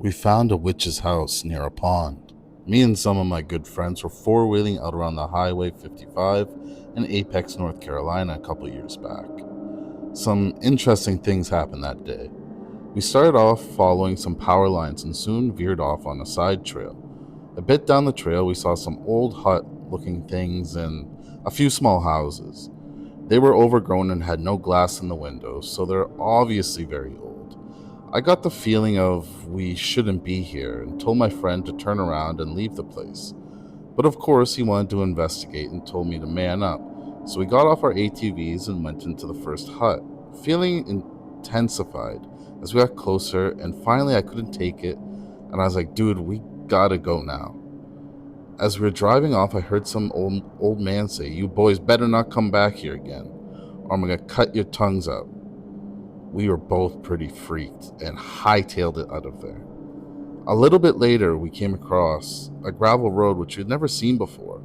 We found a witch's house near a pond. Me and some of my good friends were four-wheeling out around the Highway 55 in Apex, North Carolina a couple years back. Some interesting things happened that day. We started off following some power lines and soon veered off on a side trail. A bit down the trail, we saw some old hut looking things and a few small houses. They were overgrown and had no glass in the windows, so they're obviously very old. I got the feeling of we shouldn't be here and told my friend to turn around and leave the place. But of course, he wanted to investigate and told me to man up. So we got off our ATVs and went into the first hut, feeling intensified as we got closer. And finally, I couldn't take it, and I was like, "Dude, we gotta go now." As we were driving off, I heard some old man say, "You boys better not come back here again, or I'm gonna cut your tongues out." We were both pretty freaked and hightailed it out of there. A little bit later, we came across a gravel road which we'd never seen before.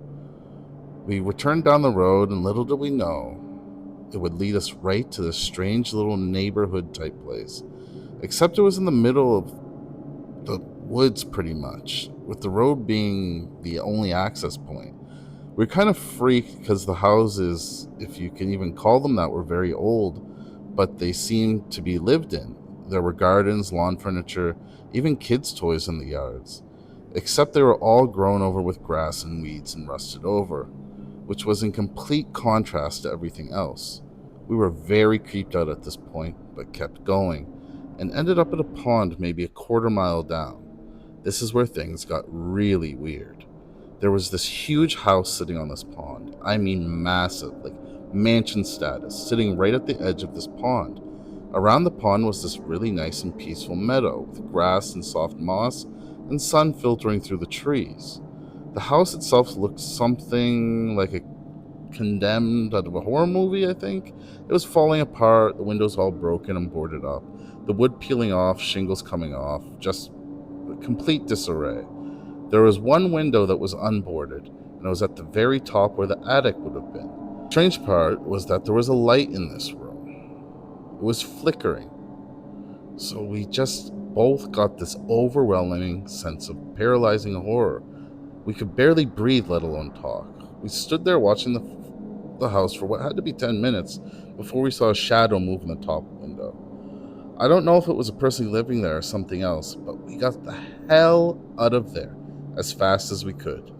We returned down the road, and little did we know it would lead us right to this strange little neighborhood type place. Except it was in the middle of the woods, pretty much, with the road being the only access point. We are kind of freaked because the houses, if you can even call them that, were very old, but they seemed to be lived in. There were gardens, lawn furniture, even kids' toys in the yards. Except they were all grown over with grass and weeds and rusted over, which was in complete contrast to everything else. We were very creeped out at this point, but kept going, and ended up at a pond maybe a quarter mile down. This is where things got really weird. There was this huge house sitting on this pond. I mean massive, like mansion status, sitting right at the edge of this pond. Around the pond was this really nice and peaceful meadow with grass and soft moss and sun filtering through the trees. The house itself looked something like a condemned out of a horror movie, I think. It was falling apart, the windows all broken and boarded up, the wood peeling off, shingles coming off, just complete disarray. There was one window that was unboarded, and it was at the very top where the attic would have been. The strange part was that there was a light in this room. It was flickering. So we just both got this overwhelming sense of paralyzing horror. We could barely breathe, let alone talk. We stood there watching the house for what had to be 10 minutes before we saw a shadow move in the top window. I don't know if it was a person living there or something else, but we got the hell out of there as fast as we could.